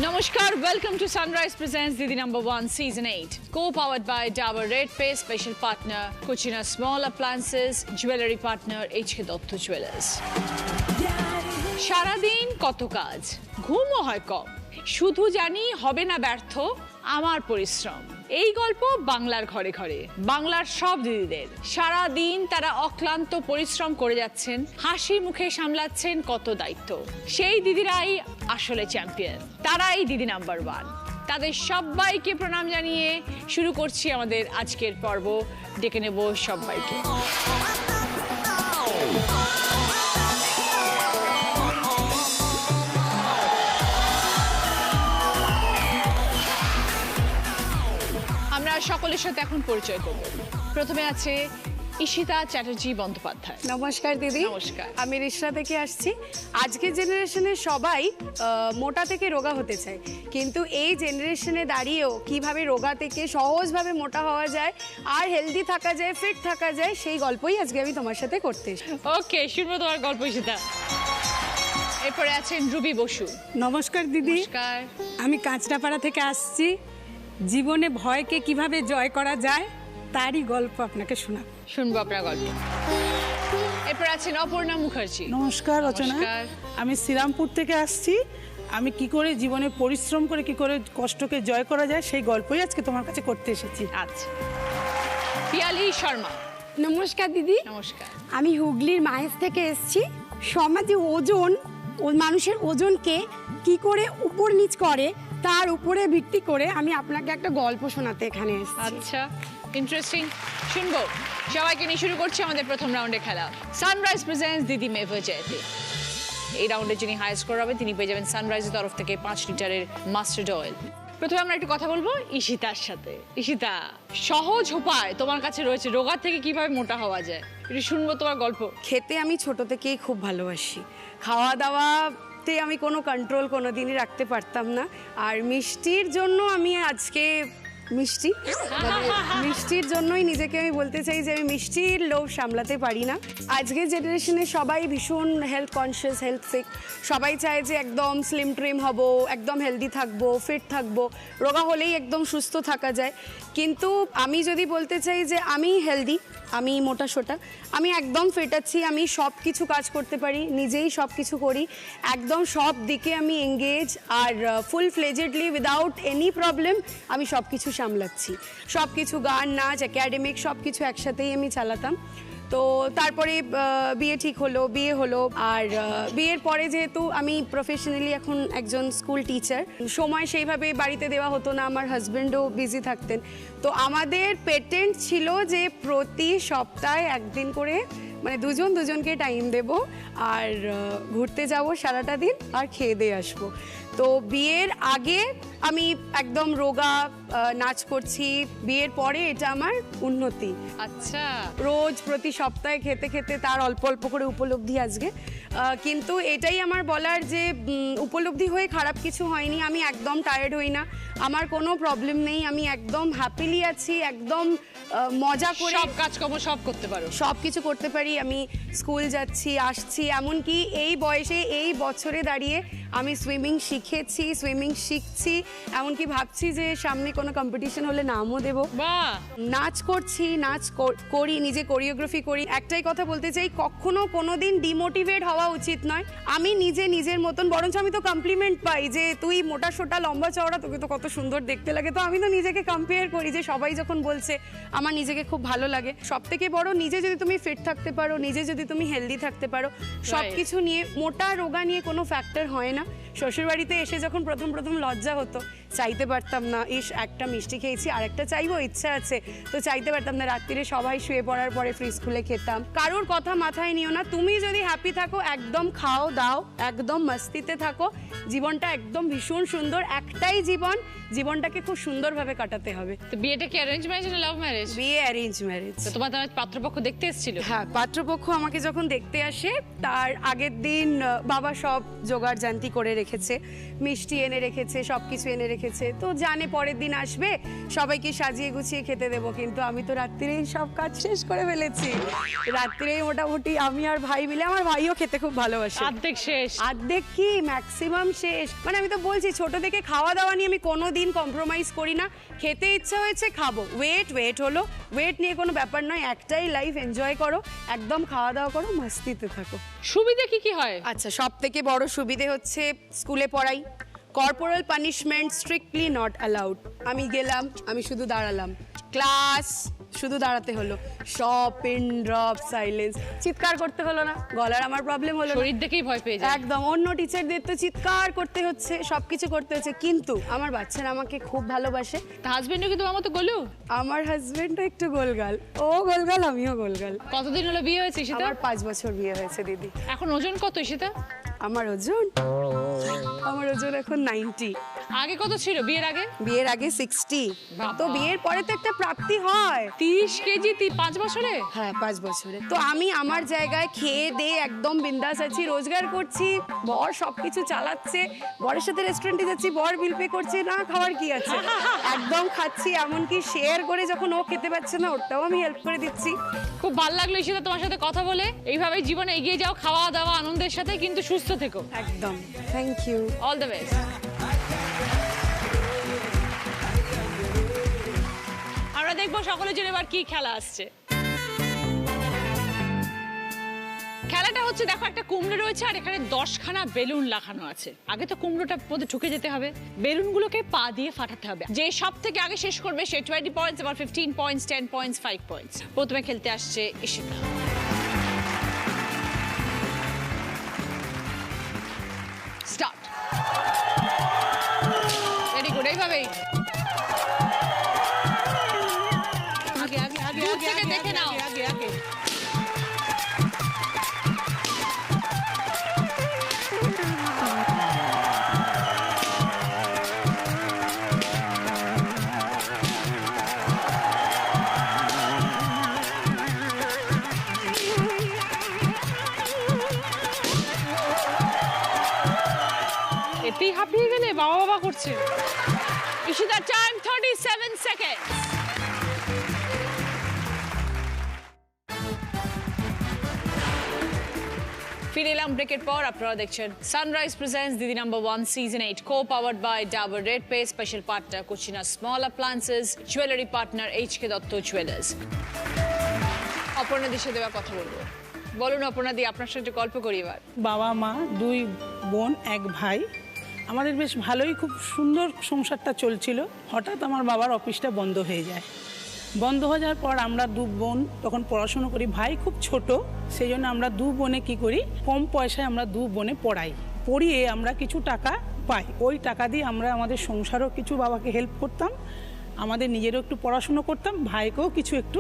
Namaskar, welcome to Sunrise Presents Didi Number 1 Season 8. Co-powered by Dabur Red Paste, special partner Cucina Small Appliances, jewelry partner HK Dotto Jewelers. সারাদিন কত কাজ, ঘুমও হয় কম, শুধু জানি হবে না ব্যর্থ আমার পরিশ্রম। এই গল্প বাংলার ঘরে ঘরে, বাংলার সব দিদিদের। সারা দিন তারা অক্লান্ত পরিশ্রম করে যাচ্ছেন, হাসি মুখে সামলাচ্ছেন কত দায়িত্ব। সেই দিদিরাই আসলে চ্যাম্পিয়ন, তারাই দিদি নাম্বার 1। তাদের সবাইকে প্রণাম জানিয়ে শুরু করছি আমাদের আজকের পর্ব। ডেকে নেব সবাইকে। আমরা সকলের সাথে এখন পরিচয় করব। প্রথমে আছে ঈশিতা চ্যাটার্জি বন্দ্যোপাধ্যায়। নমস্কার দিদি। নমস্কার। আমি রিশরা থেকে আসছি। আজকের জেনারেশনে সবাই মোটা থেকে রোগা হতে চায়, কিন্তু এই জেনারেশনে দাঁড়িয়েও কিভাবে রোগা থেকে সহজভাবে মোটা হওয়া যায় আর হেলদি থাকা যায়, ফিট থাকা যায়, সেই গল্পই আজকে আমি তোমার সাথে করতে এসেছি। ওকে, শুনবো তোমার গল্প ঈশিতা। এরপরে আছেন রুবি বসু। নমস্কার দিদি। নমস্কার। আমি কাঁচরাপাড়া থেকে আসছি। জীবনে ভয়কে কিভাবে জয় করা যায় তারই গল্প আপনাকে শোনাবো। শুনবো আপনার গল্প। এরপর আছেন অপর্ণা মুখার্জি। নমস্কার রচনা। নমস্কার। আমি শ্রীরামপুর থেকে আসছি। আমি কি করে জীবনে পরিশ্রম করে কি করে কষ্টকে জয় করা যায় সেই গল্পই আজকে তোমার কাছে করতে এসেছি। আচ্ছা। পিয়ালি শর্মা। নমস্কার দিদি। নমস্কার। আমি হুগলির মাহেশ থেকে এসেছি। সমাজে ওজন মানুষের ওজনকে কি করে উপর নিচ করে তার উপরে ভিত্তি করে আমি আপনাকে একটা গল্প শোনাতে এখানে এসেছি। আচ্ছা, ইন্টারেস্টিং। শুনবো। সবাইকে নিয়ে শুরু করছি আমাদের প্রথম রাউন্ডে খেলা। সানরাইজ প্রেজেন্টস দিদি মেভা জয়তে। এই রাউন্ডে যিনি হাই স্কোর হবে তিনি পেয়ে যাবেন সানরাইজের তরফ থেকে 5 লিটারের মাস্টার্ড অয়েল। প্রথমে আমরা একটু কথা বলবো ঈশিতার সাথে। ঈশিতা, সহজ উপায় তোমার কাছে রয়েছে রোগা থেকে কিভাবে মোটা হওয়া যায়, একটু শুনবো তোমার গল্প। খেতে আমি ছোট থেকেই খুব ভালোবাসি। খাওয়া দাওয়াতে আমি কোনো কন্ট্রোল কোনো দিনই রাখতে পারতাম না। আর মিষ্টির জন্য আমি আজকে মিষ্টির জন্যই নিজেকে আমি বলতে চাই যে আমি মিষ্টির লোভ সামলাতে পারি না। আজকের জেনারেশনে সবাই ভীষণ হেলথ কনসিয়াস, হেলথ ফিক। সবাই চায় যে একদম স্লিম ট্রিম হব, একদম হেলদি থাকবো, ফিট থাকবো, রোগা হলেই একদম সুস্থ থাকা যায়। কিন্তু আমি যদি বলতে চাই যে আমি হেলদি, আমি মোটা সোটা, আমি একদম ফিট আছি, আমি সব কিছু কাজ করতে পারি, নিজেই সব কিছু করি, একদম সব দিকে আমি এঙ্গেজ আর ফুল ফ্লেজেডলি উইদাউট এনি প্রবলেম আমি সব কিছু সামলাচ্ছি। সব কিছু গান, নাচ, একাডেমিক সব কিছু একসাথেই আমি চালাতাম। তো তারপরে বিয়ে হলো আর বিয়ের পরে যেহেতু আমি প্রফেশনালি এখন একজন স্কুল টিচার, সময় সেইভাবে বাড়িতে দেওয়া হতো না, আমার হাজব্যান্ডও বিজি থাকতেন। তো আমাদের পেটেন্ট ছিল যে প্রতি সপ্তাহে একদিন করে মানে দুজনকে টাইম দেব আর ঘুরতে যাব সারাটা দিন আর খেয়ে দিয়ে আসবো। তো বিয়ের আগে আমি একদম রোগা, নাচ করছি। বিয়ের পরে এটা আমার উন্নতি। আচ্ছা। রোজ প্রতি সপ্তাহে খেতে খেতে তার অল্প অল্প করে উপলব্ধি আজকে। কিন্তু এটাই আমার বলার যে উপলব্ধি হয়ে খারাপ কিছু হয়নি। আমি একদম টায়ার্ড হই না, আমার কোনো প্রবলেম নেই, আমি একদম হ্যাপিলি আছি, একদম মজা করে সব কাজকর্ম সব করতে পারো, সব কিছু করতে পারি। আমি স্কুল যাচ্ছি, আসছি, এমনকি এই বয়সে এই বছরে দাঁড়িয়ে আমি সুইমিং শিখেছি, সুইমিং শিখছি, এমনকি ভাবছি যে সামনে কোনো কম্পিটিশন হলে নামও দেবো। বাহ। নাচ করছি, নাচ করি, নিজে কোরিওগ্রাফি করি। একটাই কথা বলতে চাই, কখনো কোনোদিন ডিমোটিভেট হওয়া উচিত নয়। আমি নিজের মতন, বরঞ্চ আমি তো কমপ্লিমেন্ট পাই যে তুই মোটা সোটা লম্বা চওড়া, তোকে তো কত সুন্দর দেখতে লাগে। তো আমি তো নিজেকে কম্পেয়ার করি যে সবাই যখন বলছে আমার নিজেকে খুব ভালো লাগে। সব থেকে বড়, নিজে যদি তুমি ফিট থাকতে পারো, নিজে যদি তুমি হেলদি থাকতে পারো, সব কিছু নিয়ে মোটা রোগা নিয়ে কোনো ফ্যাক্টর হয় না। শ্বশুরবাড়িতে এসে যখন প্রথম লজ্জা হতো, চাইতে পারতাম না, একটা মিষ্টি খেয়েছি আর একটা চাইবো, ইচ্ছা আছে তো চাইতে পারতাম না। রাত্রিরে সবাই শুয়ে পড়ার পরে ফ্রিজ খুলে খেতাম। কারোর কথা মাথায় নিও না, তুমি যদি হ্যাপি থাকো একদম খাও দাও, একদম মস্তিতে থাকো। জীবনটা একদম ভীষণ সুন্দর, একটাই জীবন, জীবনটাকে খুব সুন্দরভাবে কাটাতে হবে। তো বিয়েটা কি অ্যারেঞ্জ ম্যারেজ না লাভ ম্যারেজ? বিয়ে অ্যারেঞ্জ ম্যারেজ। তো তোমার পাত্রপক্ষ দেখতে এসেছিল? হ্যাঁ, পাত্রপক্ষ আমাকে যখন দেখতে আসে তার আগের দিন বাবা সব জোগাড় জান্তি করে রেখেছে, মিষ্টি এনে রেখেছে, সব কিছু এনে রেখেছে, তো জানে পরের দিন আসবে, সবাইকে সাজিয়ে গুছিয়ে খেতে দেবো। কিন্তু আমি তো রাত্রিরেই সব কাজ শেষ করে ফেলেছি। রাত্রিরেই মোটামুটি আমি আর ভাই মিলে, আমার ভাইও খেতে খুব ভালোবাসে, অর্ধেক শেষ। অর্ধেক কি ম্যাক্সিমাম শেষ। মানে আমি তো বলছি, ছোট থেকে খাওয়া দাওয়া নিয়ে আমি কোনো দিন কম্প্রোমাইজ করি না। খেতে ইচ্ছা হয়েছে খাবো, ওয়েট হলো, ওয়েট নিয়ে কোনো ব্যাপার নয়। একটাই লাইফ, এনজয় করো, একদম খাওয়া দাওয়া করো, মাস্তিতে থাকো। সুবিধা কি হয়? আচ্ছা, সব থেকে বড় সুবিধে হচ্ছে স্কুলে পড়াই, corporal punishment strictly not allowed. আমি গেলাম, আমি শুধু দাঁড়ালাম, ক্লাস শুধু দাঁড়াতে হলো, সব পিন ড্রপ সাইলেন্স, চিৎকার করতে হলো না, গলার আমার প্রবলেম হলো না। শরীর দেখেই ভয় পেয়ে যায়। একদম, অন্য টিচারদের তো চিৎকার করতে হচ্ছে, সবকিছু করতে হচ্ছে, কিন্তু আমার বাচ্চারা আমাকে খুব ভালোবাসে। হাজবেন্ডও কি তোমার মতো গোলু? আমার হাজবেন্ডও একটু গোলগাল, ও গোলগাল আমিও গোলগাল। কতদিন হলো বিয়ে হয়েছে ঈশিতা? আমার 5 বছর বিয়ে হয়েছে দিদি। এখন ওজন কত ঈশিতা? আমার ওজন এখন 90। আগে কত ছিল বিয়ের আগে? বিয়ের আগে 60। বাবা। তো বিয়ের পরে তো একটা প্রাপ্তি হয়। 30 কেজি 5 বছরে? হ্যাঁ, 5 বছরে। তো আমি আমার জায়গায় খেয়ে দিয়ে একদম বিন্দাস আছি, রোজগার করছি, বর সবকিছু চালাচ্ছে, বরের সাথে রেস্টুরেন্টে যাচ্ছি, বর বিল পে করছে, না খাওয়ার কি আছে, একদম খাচ্ছি। এমনকি শেয়ার করে যখন ও খেতে পারছে না, ওটাও আমি হেল্প করে দিচ্ছি। খুব ভালো লাগলো ঈশিতা তোমার সাথে কথা বলে। এইভাবেই জীবনে এগিয়ে যাও, খাওয়া দাওয়া আনন্দের সাথে, কিন্তু সুস্থ থেকো। একদম, thank you. All the best. আমরা দেখবো সকলের জন্য এবার কি খেলা আসছে। খেলাটা হচ্ছে, দেখো একটা কুমড়ো রয়েছে আর এখানে 10খানা বেলুন লাগানো আছে। আগে তো কুমড়োটার মধ্যে ঢুকে যেতে হবে, বেলুনগুলোকে পা দিয়ে ফাটাতে হবে। যে সব থেকে আগে শেষ করবে সে 20 পয়েন্টস, আবার 15 পয়েন্টস, 10 পয়েন্টস, 5 পয়েন্টস। প্রথমে খেলতে আসছে ঈশিতা। স্টার্ট। ভেরি গুড, এইভাবেই দূর থেকে দেখে নাও। এতেই হাঁপিয়ে গেলে, বাবা করছে। Ishita, time 37 second. ফিরে এলাম ব্রেকের পর। আপনারা দেখছেন sunrise presents Didi number 1 season 8, co powered by Dabur red পে, special partner Kutchina small appliances, jewellery partner HK Dutta jewellers. অপর্ণাদির সাথে এবার কথা বলবো। বলুন অপর্ণাদি, আপনার সাথে গল্প করি এবার। বাবা মা, 2 বোন 1 ভাই, আমাদের বেশ ভালোই, খুব সুন্দর সংসারটা চলছিল। হঠাৎ আমার বাবার অফিসটা বন্ধ হয়ে যায়। বন্ধ হয়ে যাওয়ার পর আমরা 2 বোন তখন পড়াশুনো করি। ভাই খুব ছোট, সেই জন্য আমরা 2 বোনে কি করি, কম পয়সায় আমরা 2 বোনে পড়িয়ে আমরা কিছু টাকা পাই। ওই টাকা দিয়ে আমরা আমাদের সংসারও কিছু বাবাকে হেল্প করতাম, আমাদের নিজেরও একটু পড়াশুনো করতাম, ভাইকেও কিছু একটু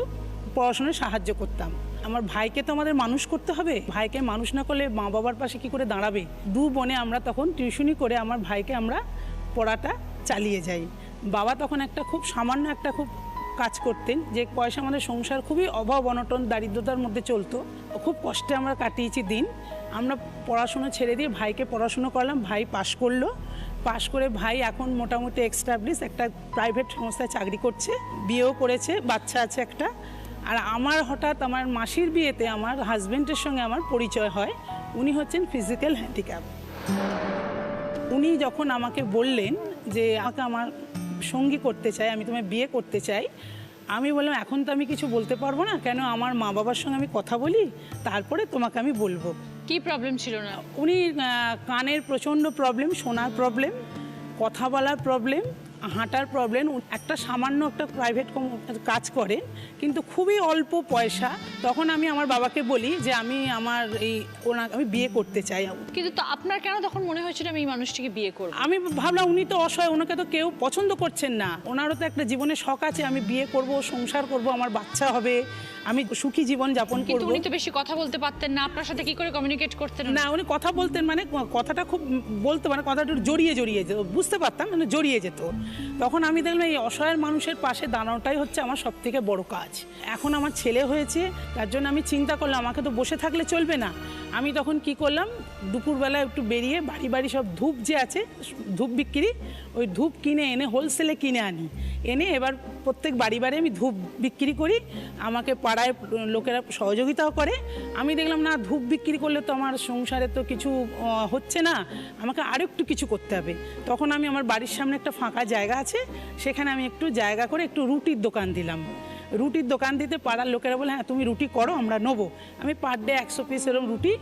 পড়াশোনায় সাহায্য করতাম। আমার ভাইকে তো আমাদের মানুষ করতে হবে, ভাইকে মানুষ না করলে মা বাবার পাশে কি করে দাঁড়াবে। 2 বোনে আমরা তখন টিউশনি করে আমার ভাইকে আমরা পড়াটা চালিয়ে যাই। বাবা তখন একটা খুব সামান্য একটা খুব কাজ করতেন, যে পয়সা আমাদের সংসার খুবই অভাব অনটন দারিদ্রতার মধ্যে চলতো। খুব কষ্টে আমরা কাটিয়েছি দিন। আমরা পড়াশুনো ছেড়ে দিয়ে ভাইকে পড়াশুনো করলাম, ভাই পাশ করে ভাই এখন মোটামুটি এক্সটাবলিশ একটা প্রাইভেট সংস্থায় চাকরি করছে, বিয়েও করেছে, বাচ্চা আছে একটা। আর আমার হঠাৎ আমার মাসির বিয়েতে আমার হাজব্যান্ডের সঙ্গে আমার পরিচয় হয়। উনি হচ্ছেন ফিজিক্যাল হ্যান্ডিক্যাপ। উনি যখন আমাকে বললেন যে আমাকে আমার সঙ্গী করতে চাই, আমি তোমায় বিয়ে করতে চাই, আমি বললাম এখন তো আমি কিছু বলতে পারবো না, কেন আমার মা বাবার সঙ্গে আমি কথা বলি, তারপরে তোমাকে আমি বলবো। কি প্রবলেম ছিল না? উনি কানের প্রচণ্ড প্রবলেম, শোনার প্রবলেম, কথা বলার প্রবলেম, হাঁটার প্রবলেম। একটা সামান্য একটা প্রাইভেট কাজ করেন, কিন্তু খুবই অল্প পয়সা। তখন আমি আমার বাবাকে বলি যে আমি আমি বিয়ে করতে চাই। কিন্তু তো আপনার কেন তখন মনে হয়েছিল আমি এই মানুষটিকে বিয়ে করব? আমি ভাবলাম উনি তো অসহায়, ওনাকে তো কেউ পছন্দ করছেন না, ওনারও তো একটা জীবনে শখ আছে, আমি বিয়ে করব, সংসার করব, আমার বাচ্চা হবে, আমি সুখী জীবন যাপন করব। কিন্তু উনি তো বেশি কথা বলতে পারতেন না, আপনার সাথে কি করে কমিউনিকেট করতেন? না, উনি কথা বলতেন, মানে কথাটা খুব বলতে, মানে কথাটা জড়িয়ে যেত, বুঝতে পারতাম, মানে জড়িয়ে যেত। তখন আমি দেখলাম এই অসহায় মানুষের পাশে দাঁড়ানোটাই হচ্ছে আমার সব থেকে বড় কাজ। এখন আমার ছেলে হয়েছে, তার জন্য আমি চিন্তা করলাম আমাকে তো বসে থাকলে চলবে না। আমি তখন কি করলাম, দুপুরবেলা একটু বেরিয়ে বাড়ি বাড়ি সব ধূপ যে আছে, ধূপ বিক্রি, ওই ধূপ কিনে এনে হোলসেলে কিনে আনি, এনে এবার প্রত্যেক বাড়ি বাড়ি আমি ধূপ বিক্রি করি। আমাকে পাড়ায় লোকেরা সহযোগিতাও করে। আমি দেখলাম না, ধূপ বিক্রি করলে তো আমার সংসারে তো কিছু হচ্ছে না, আমাকে আরও একটু কিছু করতে হবে। তখন আমি আমার বাড়ির সামনে একটা ফাঁকা জায়গা আছে, সেখানে আমি একটু জায়গা করে একটু রুটির দোকান দিলাম। রুটির দোকান দিতে পাড়ার লোকেরা বলে হ্যাঁ তুমি রুটি করো, আমরা নেবো। আমি পার ডে 100 পিস এরকম রুটি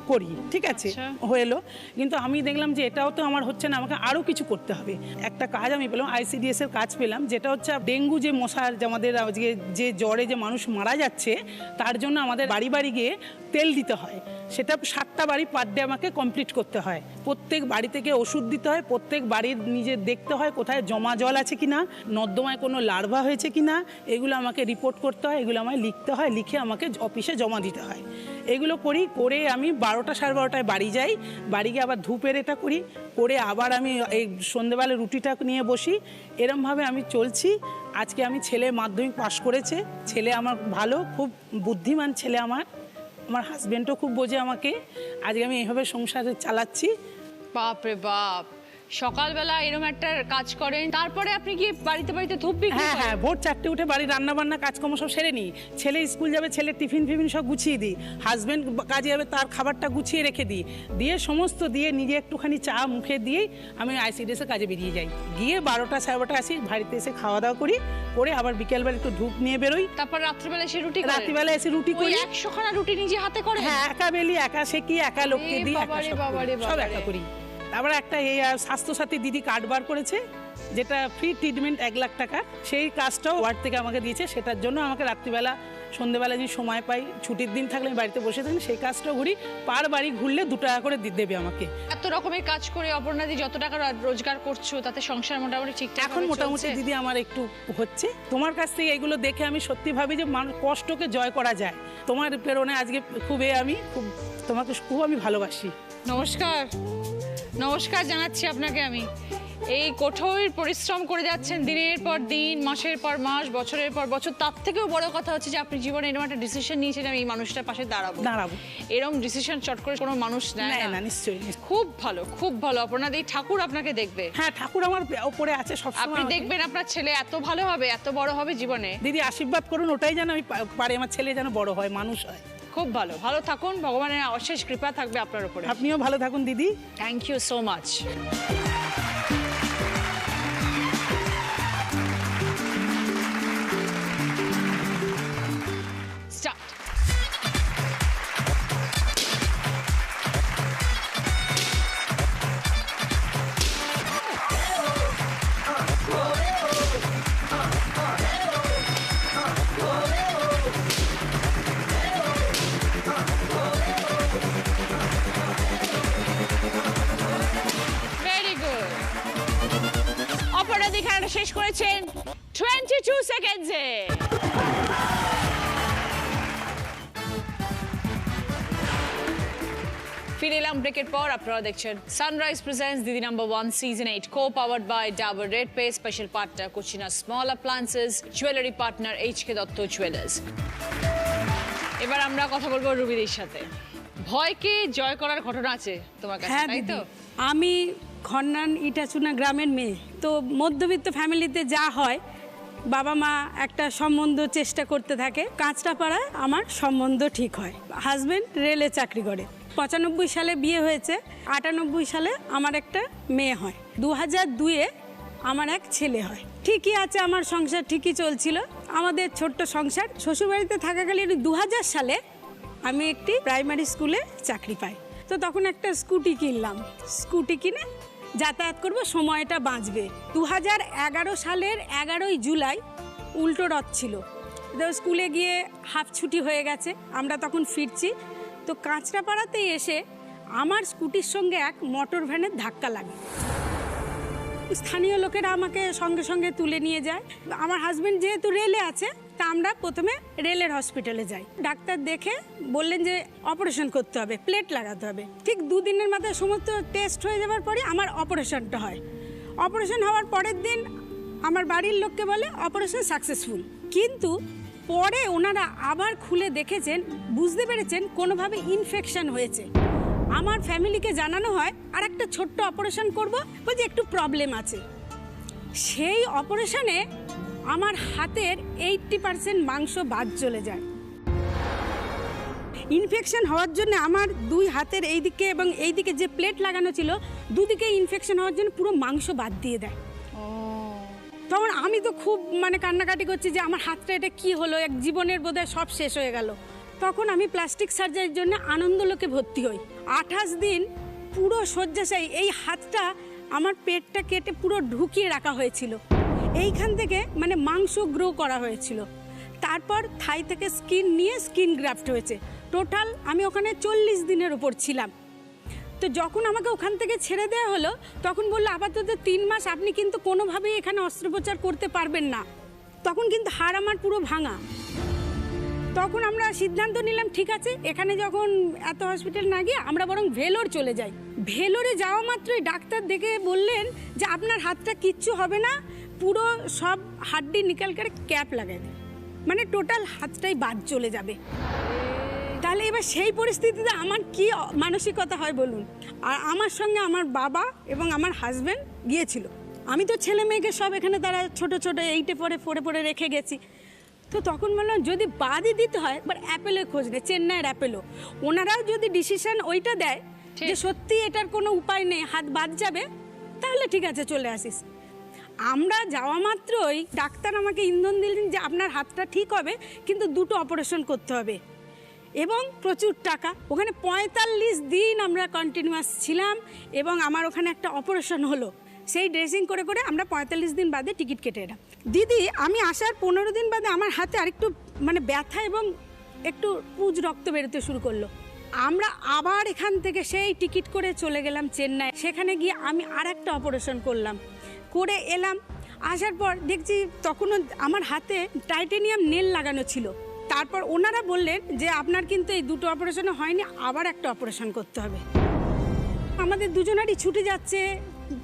করি, ঠিক আছে, হয়ে এলো। কিন্তু আমি দেখলাম যে এটাও তো আমার হচ্ছে না, আমাকে আরও কিছু করতে হবে। একটা কাজ আমি পেলাম, ICDS এর কাজ পেলাম, যেটা হচ্ছে ডেঙ্গু যে মশার, যে আমাদের আজকে যে জ্বরে যে মানুষ মারা যাচ্ছে, তার জন্য আমাদের বাড়ি বাড়ি গিয়ে তেল দিতে হয়। সেটা 7টা বাড়ি পার ডে আমাকে কমপ্লিট করতে হয়। প্রত্যেক বাড়ি থেকে ওষুধ দিতে হয়, প্রত্যেক বাড়ির নিজে দেখতে হয় কোথায় জমা জল আছে কিনা, নর্দমায় কোনো লার্ভা হয়েছে কিনা, এগুলো আমাকে রিপোর্ট করতে হয়, এগুলো আমায় লিখতে হয়, লিখে আমাকে অফিসে জমা দিতে হয়। এগুলো করি, করে আমি 12টা সাড়ে 12টায় বাড়ি যাই। বাড়ি গিয়ে আবার ধূপের এটা করি, করে আবার আমি এই সন্ধ্যেবেলা রুটিটা নিয়ে বসি। এরমভাবে আমি চলছি। আজকে আমি ছেলে মাধ্যমিক পাশ করেছে, ছেলে আমার ভালো, খুব বুদ্ধিমান ছেলে আমার হাজব্যান্ডও খুব বোঝে আমাকে। আজকে আমি এইভাবে সংসারে চালাচ্ছি। বাপ রে বাপ, সকালবেলা এরকম একটা কাজ করেন, তারপরে আপনি কি বাড়িতে বাড়িতে ধূপ বিক্রি হ্যাঁ করেন? হ্যাঁ, ভোর 4টে উঠে বাড়ি রান্না বান্না কাজকর্ম সব সেরে নিই। ছেলে স্কুল যাবে, ছেলে টিফিন ফিফিন সব গুছিয়ে দিই। হাজব্যান্ড কাজে যাবে, তার খাবারটা গুছিয়ে রেখে দিই, দিয়ে সমস্ত দিয়ে নিজে একটুখানি চা মুখে দিয়েই আমি ICDS এর কাজে বেরিয়ে যাই। গিয়ে 12টা সাড়ে 12টা আসি, বাড়িতে এসে খাওয়া দাওয়া করি, করে আবার বিকেলবেলা একটু ধূপ নিয়ে বেরোই। তারপর রাত্রিবেলা এসে রুটি করেন? রাত্রিবেলা এসে রুটি করি। 100খানা রুটি নিজে হাতে করেন? হ্যাঁ, একা বেলি, একা সেকি, একা লোককে দিই, একা বাবারে, সব বাবারে, করি, সব বাবারে। একা করি। তারপর একটা এই স্বাস্থ্যসাথী দিদি কার্ড বার করেছে, যেটা ফ্রি ট্রিটমেন্ট 1 লাখ টাকা, সেই কাজটাও ওয়ার্ড থেকে আমাকে দিয়েছে। সেটার জন্য আমাকে রাত্রিবেলা সন্ধ্যেবেলা যদি সময় পাই, ছুটির দিন থাকলে আমি বাড়িতে বসে থাকি, সেই কাজটাও ঘুরি। পার বাড়ি ঘুরলে 2 টাকা করে দেবে আমাকে। এত রকমের কাজ করে অপর্ণাদি যত টাকা রোজগার করছো, তাতে সংসার মোটামুটি ঠিকঠাক এখন মোটামুটি দিদি আমার একটু হচ্ছে। তোমার কাছ থেকে এগুলো দেখে আমি সত্যি ভাবি যে মানুষ কষ্টকে জয় করা যায়। তোমার প্রেরণায় আজকে তোমাকে খুব আমি ভালোবাসি। নমস্কার, নমস্কার জানাচ্ছি আপনাকে আমি। এই কঠোর পরিশ্রম করে যাচ্ছেন দিনের পর দিন, মাসের পর মাস, বছরের পর বছর। তার থেকেও বড় কথা হচ্ছে যে আপনি জীবনে এরকম একটা ডিসিশন নিয়েছেন, আমি এই মানুষটার পাশে দাঁড়াবো। এরকম ডিসিশন চট করে কোনো মানুষ নেয় না। নিশ্চয়ই। খুব ভালো, খুব ভালো। আপনাদের এই ঠাকুর আপনাকে দেখবে। হ্যাঁ, ঠাকুর আমার উপরে আছে সবসময়। আপনি দেখবেন আপনার ছেলে এত ভালো হবে, এত বড় হবে জীবনে। দিদি আশীর্বাদ করুন, ওটাই যেন আমি পারি, আমার ছেলে যেন বড় হয়, মানুষ হয়। খুব ভালো, ভালো থাকুন, ভগবানের অশেষ কৃপা থাকবে আপনার উপরে। আপনিও ভালো থাকুন দিদি। Thank you so much. Start. অপরাধী খেলাটা শেষ করেছেন 22 সেকেন্ডসে। ফিরে এলাম ব্রেকের পর। আপনারা দেখছেন sunrise presents Didi number 1 season 8, co powered by Dabur red পে, special partner Kutchina small appliances, jewellery partner HK Dutta jewellers. এবার আমরা কথা বলবো রুবিদির সাথে। ভয়কে জয় করার ঘটনা আছে তোমার কাছে, হ্যাঁ তাই তো? দিদি, আমি খন্নান ইটাচুনা গ্রামের মেয়ে। তো মধ্যবিত্ত ফ্যামিলিতে যা হয়, বাবা মা একটা সম্বন্ধ চেষ্টা করতে থাকে। কাঁচরাপাড়ায় আমার সম্বন্ধ ঠিক হয়। হাজব্যান্ড রেলে চাকরি করে। 95 সালে বিয়ে হয়েছে, 98 সালে আমার একটা মেয়ে হয়, 2002-এ আমার এক ছেলে হয়। ঠিকই আছে, আমার সংসার ঠিকই চলছিল, আমাদের ছোট্ট সংসার। শ্বশুরবাড়িতে থাকাকালীন 2000 সালে আমি একটি প্রাইমারি স্কুলে চাকরি পাই। তো তখন একটা স্কুটি কিনলাম। স্কুটি কিনে যাতায়াত করব, সময়টা বাঁচবে। 2011 সালের 11ই জুলাই উল্টো রথ ছিল। তো স্কুলে গিয়ে হাফ ছুটি হয়ে গেছে, আমরা তখন ফিরছি। তো কাঁচরাপাড়াতে এসে আমার স্কুটির সঙ্গে এক মোটর ভ্যানের ধাক্কা লাগে। স্থানীয় লোকেরা আমাকে সঙ্গে সঙ্গে তুলে নিয়ে যায়। আমার হাজব্যান্ড যেহেতু রেলে আছে, তা আমরা প্রথমে রেলের হসপিটালে যাই। ডাক্তার দেখে বললেন যে অপারেশন করতে হবে, প্লেট লাগাতে হবে। ঠিক 2 দিনের মাথায় সমস্ত টেস্ট হয়ে যাওয়ার পরে আমার অপারেশনটা হয়। অপারেশন হওয়ার পরের দিন আমার বাড়ির লোককে বলে অপারেশন সাকসেসফুল। কিন্তু পরে ওনারা আবার খুলে দেখেছেন, বুঝতে পেরেছেন কোনোভাবে ইনফেকশন হয়েছে। আমার ফ্যামিলিকে জানানো হয় আর একটা ছোট্ট অপারেশন করব, বলছে একটু প্রবলেম আছে। সেই অপারেশনে আমার হাতের 80% মাংস বাদ চলে যায়। ইনফেকশন হওয়ার জন্য আমার দুই হাতের এই দিকে এবং এই দিকে যে প্লেট লাগানো ছিল, দুদিকে ইনফেকশন হওয়ার জন্য পুরো মাংস বাদ দিয়ে দেয়। তখন আমি তো খুব কান্নাকাটি করছি যে আমার হাতটা এটা কি হলো, এক জীবনের বোধহয় সব শেষ হয়ে গেল। তখন আমি প্লাস্টিক সার্জারির জন্য আনন্দলোকে ভর্তি হই। 28 দিন পুরো শয্যাশায়ী। এই হাতটা আমার পেটটা কেটে পুরো ঢুকিয়ে রাখা হয়েছিল। এইখান থেকে মাংস গ্রো করা হয়েছিল। তারপর থাই থেকে স্কিন নিয়ে স্কিন গ্রাফট হয়েছে। টোটাল আমি ওখানে 40 দিনের ওপর ছিলাম। তো যখন আমাকে ওখান থেকে ছেড়ে দেওয়া হলো, তখন বললো আপাতত 3 মাস আপনি কিন্তু কোনোভাবেই এখানে অস্ত্রোপচার করতে পারবেন না। তখন কিন্তু হাড় আমার পুরো ভাঙা। তখন আমরা সিদ্ধান্ত নিলাম, ঠিক আছে, এখানে যখন এত হসপিটাল না গিয়ে আমরা বরং ভেলোর চলে যাই। ভেলোরে যাওয়া মাত্রই ডাক্তার দেখে বললেন যে আপনার হাতটা কিচ্ছু হবে না, পুরো সব হাড্ডি নিকাল করে ক্যাপ লাগাই দেয়, টোটাল হাতটাই বাদ চলে যাবে। তাহলে এবার সেই পরিস্থিতিতে আমার কি মানসিকতা হয় বলুন। আর আমার সঙ্গে আমার বাবা এবং আমার হাজব্যান্ড গিয়েছিল। আমি তো ছেলে মেয়েকে সব এখানে তারা ছোট ছোট 8-এ পড়ে রেখে গেছি। তো তখন বললাম যদি বাদই দিতে হয়, এবার অ্যাপেলের খোঁজ নেই, চেন্নাইয়ের অ্যাপেলো। ওনারাও যদি ডিসিশন ওইটা দেয় যে সত্যি এটার কোনো উপায় নেই, হাত বাদ যাবে, তাহলে ঠিক আছে চলে আসিস। আমরা যাওয়া মাত্রই ডাক্তার আমাকে ইন্ধন দিলেন যে আপনার হাতটা ঠিক হবে, কিন্তু 2টো অপারেশন করতে হবে এবং প্রচুর টাকা। ওখানে 45 দিন আমরা কন্টিনিউয়াস ছিলাম এবং আমার ওখানে একটা অপারেশন হলো। সেই ড্রেসিং করে করে আমরা 45 দিন বাদে টিকিট কেটে এলাম। দিদি আমি আসার 15 দিন বাদে আমার হাতে আরেকটু ব্যথা এবং একটু পুজ রক্ত বেরোতে শুরু করলো। আমরা আবার এখান থেকে সেই টিকিট করে চলে গেলাম চেন্নাই। সেখানে গিয়ে আমি আর একটা অপারেশন করে এলাম। আসার পর দেখছি তখনও আমার হাতে টাইটেনিয়াম নেল লাগানো ছিল। তারপর ওনারা বললেন যে আপনার কিন্তু এই 2টো অপারেশন হয়নি, আবার একটা অপারেশন করতে হবে। আমাদের দুজনারই ছুটে যাচ্ছে,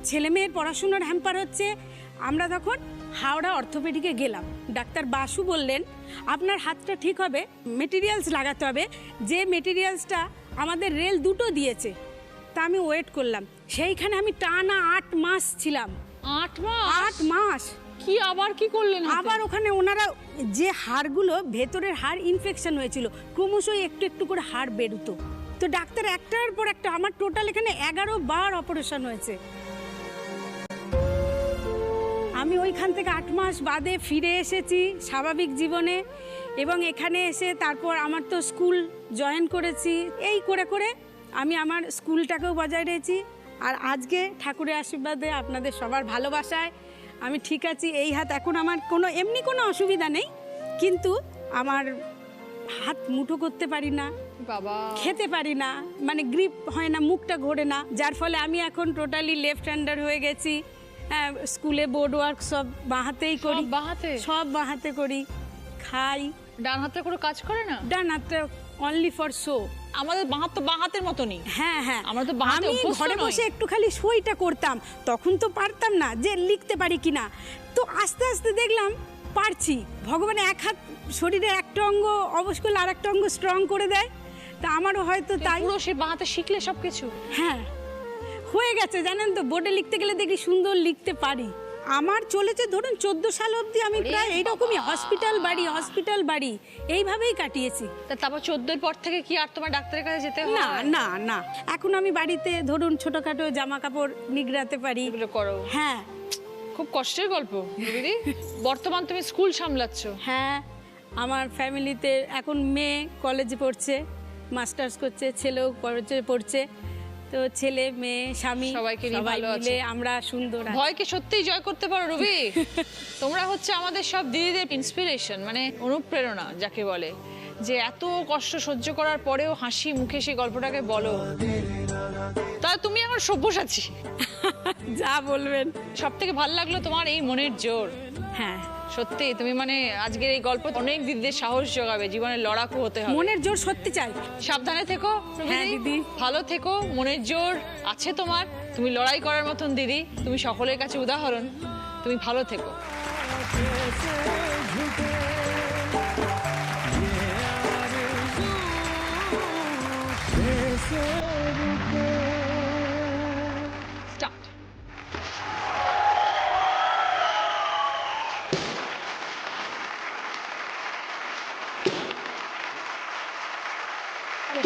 ছেলে মেয়ের পড়াশোনার হ্যাম্পার হচ্ছে। আমরা তখন হাওড়া অর্থোপেডিকে গেলাম। ডাক্তার বাসু বললেন আপনার হাতটা ঠিক হবে, মেটেরিয়ালস লাগাতে হবে, যে মেটেরিয়ালসটা আমাদের রেল 2টো দিয়েছে। তা আমি ওয়েট করলাম। সেইখানে আমি টানা 8 মাস ছিলাম। 8 মাস কি আবার কি করলেন? আবার ওখানে ওনারা যে হাড়গুলো ভেতরের হাড় ইনফেকশন হয়েছিল, ক্রমশই একটু একটু করে হাড় বেরোতো। তো ডাক্তার একটার পর একটা, আমার টোটাল এখানে 11 বার অপারেশন হয়েছে। আমি ওইখান থেকে 8 মাস বাদে ফিরে এসেছি স্বাভাবিক জীবনে এবং এখানে এসে তারপর আমার তো স্কুল জয়েন করেছি। এই করে করে আমি আমার স্কুলটাকেও বজায় রেখেছি। আর আজকে ঠাকুরের আশীর্বাদে আপনাদের সবার ভালোবাসায় আমি ঠিক আছি। এই হাত এখন আমার এমনি কোনো অসুবিধা নেই, কিন্তু আমার হাত মুঠো করতে পারি না, বাবা খেতে পারি না, গ্রিপ হয় না, মুখটা ঘোরে না, যার ফলে আমি এখন টোটালি লেফট হ্যান্ডার হয়ে গেছি। স্কুলে বোর্ড ওয়ার্ক সব বাঁ হাতেই করি, সব বাঁ হাতে করি, খাই। ডান হাতে কোনো কাজ করে না? ডান হাতে অনলি ফর শো। আমাদের বাঁ হাতের মতনই। হ্যাঁ হ্যাঁ, আমরা তো বাঁ হাতে অভ্যস্ত নই। ঘরে বসে একটু খালি সইটা করতাম, তখন তো পারতাম না যে লিখতে পারি কিনা। তো আস্তে আস্তে দেখলাম পারছি। ভগবান এক হাত শরীরের একটা অঙ্গ অবশ করলে আর একটা অঙ্গ স্ট্রং করে দেয়। তা আমারও হয়তো তাই। পুরো সে বাঁ হাতে শিখলে সবকিছু হ্যাঁ হয়ে গেছে। জানেন তো, বোর্ডে লিখতে গেলে দেখি সুন্দর লিখতে পারি। আমার চলেছে ধরুন 14 সাল অবধি আমি প্রায় এইরকমই হসপিটাল বাড়ি এইভাবেই কাটিয়েছি। তারপর 14-এর পর থেকে কি আর তোমার ডাক্তারের কাছে যেতে হয়? না না না, এখন আমি বাড়িতে ধরুন ছোটখাটো জামা কাপড় নিগড়াতে পারি। এগুলো করো? হ্যাঁ। খুব কষ্টের গল্প দিদি। বর্তমান তুমি স্কুল সামলাচ্ছ? হ্যাঁ, আমার ফ্যামিলিতে এখন মেয়ে কলেজে পড়ছে, মাস্টার্স করছে, ছেলেও কলেজে পড়ছে। তো ছেলে মেয়ে স্বামী সবাইকে মিলে আমরা সুন্দর। ভয়কে সত্যিই জয় করতে পারো রবি। তোমরা হচ্ছে আমাদের সব দিদিদের ইন্সপিরেশন, অনুপ্রেরণা যাকে বলে, যে এত কষ্ট সহ্য করার পরেও হাসি মুখে সেই গল্পটাকে বলো। তা তুমি আমার সব্যসাচী। যা বলবেন। সব থেকে ভালো লাগলো তোমার এই মনের জোর। হ্যাঁ সত্যি তুমি আজকের এই গল্প অনেক দিদিদের সাহস যোগাবে, জীবনে লড়াকু হতে হবে। মনের জোর সত্যি চাই। সাবধানে থেকো হ্যাঁ দিদি, ভালো থেকো, মনের জোর আছে তোমার, তুমি লড়াই করার মতন দিদি, তুমি সকলের কাছে উদাহরণ, তুমি ভালো থেকো। রুবিদি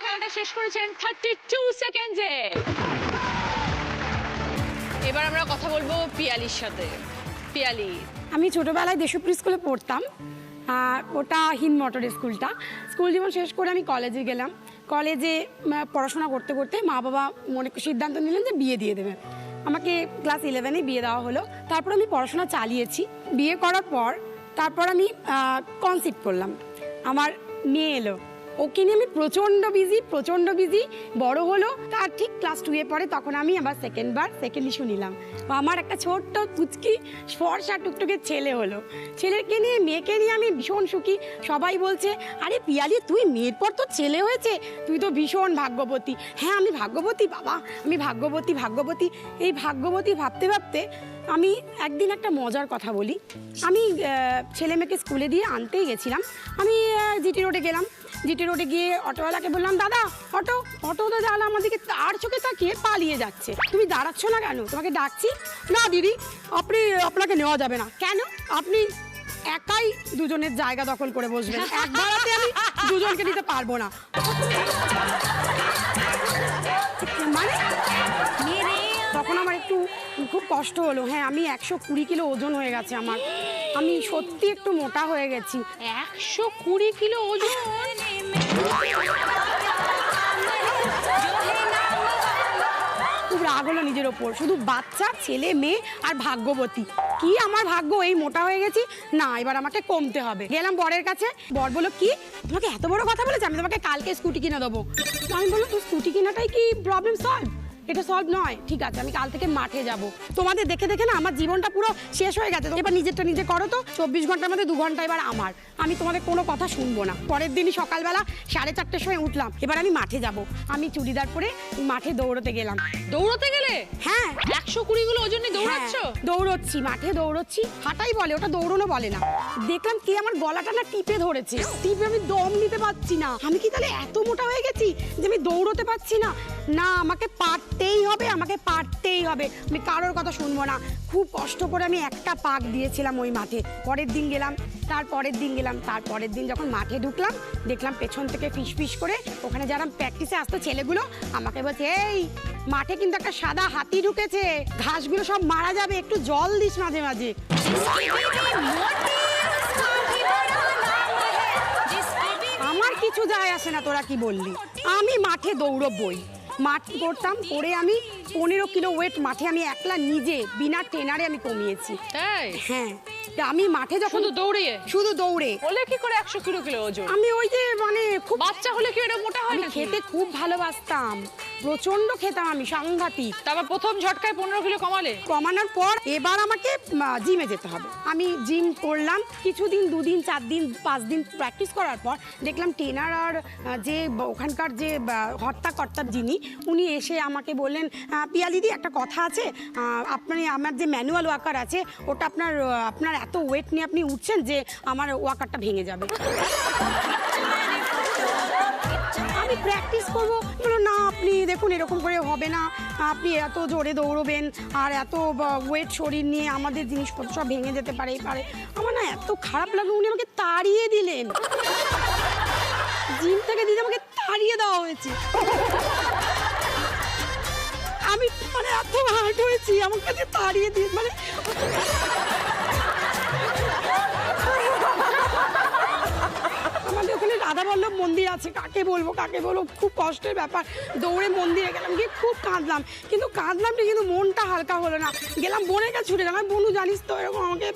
খেলাটা শেষ করেছেন 32 সেকেন্ডে। এবার আমরা কথা বলবো পিয়ালির সাথে। পিয়ালি, আমি ছোটোবেলায় দেশপ্রিয় স্কুলে পড়তাম, ওটা হিন্দমটর স্কুলটা। স্কুল জীবন শেষ করে আমি কলেজে গেলাম। কলেজে পড়াশোনা করতে করতে মা বাবা সিদ্ধান্ত নিলেন যে বিয়ে দিয়ে দেবে। আমাকে ক্লাস 11-এ বিয়ে দেওয়া হলো। তারপর আমি পড়াশোনা চালিয়েছি। বিয়ে করার পর তারপর আমি কনসিভ করলাম। আমার মেয়ে এলো, ওকে নিয়ে আমি প্রচণ্ড বিজি। বড় হলো, তার ঠিক ক্লাস 2-এ পড়ে, তখন আমি আবার সেকেন্ড ইস্যু নিলাম। আমার একটা ছোট্ট পুচকি ফর্সা টুকটুকে ছেলে হলো। মেয়েকে নিয়ে আমি ভীষণ সুখী। সবাই বলছে, আরে পিয়ালি তুই মেয়ের পর তো ছেলে হয়েছে, তুই তো ভীষণ ভাগ্যবতী। হ্যাঁ আমি ভাগ্যবতী বাবা, আমি ভাগ্যবতী। এই ভাগ্যবতী ভাবতে ভাবতে আমি একদিন একটা মজার কথা বলি। আমি ছেলে মেয়েকে স্কুলে দিয়ে আনতেই গেছিলাম। আমি জিটি রোডে গেলাম। জিটি রোডে গিয়ে অটোওয়ালাকে বললাম, দাদা অটো তো দাঁড়ালো, আমাদেরকে তার চোখে তাকিয়ে পালিয়ে যাচ্ছে। তুমি দাঁড়াচ্ছ না কেন? তোমাকে ডাকছি। না দিদি, আপনাকে নেওয়া যাবে না। কেন? আপনি একাই দুজনের জায়গা দখল করে বসবেন, এক ভাড়াতে আমি দুজনকে নিতে পারবো না। মানে তখন আমার একটু খুব কষ্ট হলো। হ্যাঁ, আমি 120 কিলো ওজন হয়ে গেছে আমার। আমি সত্যি একটু মোটা হয়ে গেছি। 120 কিলো ওজন? খুব রাগ হলো নিজের ওপর। শুধু বাচ্চা, ছেলে মেয়ে আর ভাগ্যবতী। কি আমার ভাগ্য এই মোটা হয়ে গেছি? না, এবার আমাকে কমতে হবে। গেলাম বরের কাছে। বর বললো, কি তোমাকে এত বড় কথা বলেছে? আমি তোমাকে কালকে স্কুটি কিনে দেবো। আমি বললাম, তো স্কুটি কেনাটাই কি প্রবলেম সলভ? এটা সলভ নয়। ঠিক আছে, আমি কাল থেকে মাঠে যাব। তোমাদের দেখে দেখে না আমার জীবনটা পুরো শেষ হয়ে গেছে। এবার নিজেরটা নিজে করো তো। 24 ঘন্টার মধ্যে 2 ঘন্টা এবার আমার। আমি তোমাদের কোনো কথা শুনবো না। পরের দিনই সকালবেলা 4:30-র সময় উঠলাম। এবার আমি মাঠে যাব। আমি চুড়িদার পরে মাঠে দৌড়তে গেলাম। দৌড়তে গেলে? হ্যাঁ। 120 কিলো ওজন নিয়ে দৌড়াচ্ছ? দৌড়চ্ছি, মাঠে দৌড়চ্ছি। হাঁটাই বলে, ওটা দৌড়ানো বলে না। দেখলাম কি আমার গলাটা না টিপে ধরেছে। টিপে আমি দম নিতে পারছি না। আমি কি তাহলে এত মোটা হয়ে গেছি যে আমি দৌড়তে পারছি না? না, আমাকে পারতেই হবে। আমি কারোর কথা শুনবো না। খুব কষ্ট করে আমি একটা পাক দিয়েছিলাম ওই মাঠে। পরের দিন গেলাম, তারপরের দিন যখন মাঠে ঢুকলাম, দেখলাম পেছন থেকে ফিস করে ওখানে যারা প্র্যাকটিসে আসতো ছেলেগুলো আমাকে বলছে, এই মাঠে কিন্তু একটা সাদা হাতি ঢুকেছে, ঘাসগুলো সব মারা যাবে, একটু জল দিস মাঝে মাঝে। আমার কিছু যায় আসে না তোরা কি বললি। আমি মাঠে দৌড়বই। মাঠ করতাম, করে আমি 15 কিলো ওয়েট মাঠে আমি একলা নিজে বিনা ট্রেনারে আমি কমিয়েছি। তাই? হ্যাঁ, আমি মাঠে যখন শুধু দৌড়ে বলে কি করে 120 কিলো ওজন? আমি ওই যে মানে খুব বাচ্চা হলে কি এটা মোটা হয় আমি নাকি? খেতে খুব ভালোবাসতাম, প্রচন্ড খেতাম আমি, সাংঘাতিক। তারপর প্রথম ঝটকায় 15 কিলো কমালে? কমানোর পর এবার আমাকে জিমে যেতে হবে। আমি জিম করলাম কিছুদিন, 2 দিন 4 দিন 5 দিন প্র্যাকটিস করার পর দেখলাম ট্রেনার আর যে ওখানকার যে হর্তাকর্তা যিনি, উনি এসে আমাকে বললেন, পিয়ালিদি একটা কথা আছে, আপনি আমার যে ম্যানুয়াল ওয়াকার আছে ওটা আপনার এত ওয়েট নিয়ে আপনি উঠছেন যে আমার ওয়াকারটা ভেঙে যাবে। আমি প্র্যাকটিস করবো। বলো না, আপনি দেখুন এরকম করে হবে না, আপনি এত জোরে দৌড়বেন আর এত ওয়েট শরীর নিয়ে আমাদের জিনিসপত্র সব ভেঙে যেতে পারে। আমার না এত খারাপ লাগলো, উনি আমাকে তাড়িয়ে দিলেন। জিম থেকে দিদি আমাকে তাড়িয়ে দেওয়া হয়েছে। আমি মানে এত হার্ট হয়েছি, আমাকে তাড়িয়ে দিয়ে মানে আমাদের ওখানে রাধাবল্লভ মন্দির আছে, কাকে বলবো খুব কষ্টের ব্যাপার। দৌড়ে মন্দিরে গেলাম, গিয়ে খুব কাঁদলাম, কিন্তু মনটা হালকা হলো না। গেলাম বোনের কাছে ছুটে গেলাম, বনু জানিস তো এরকম আমাকে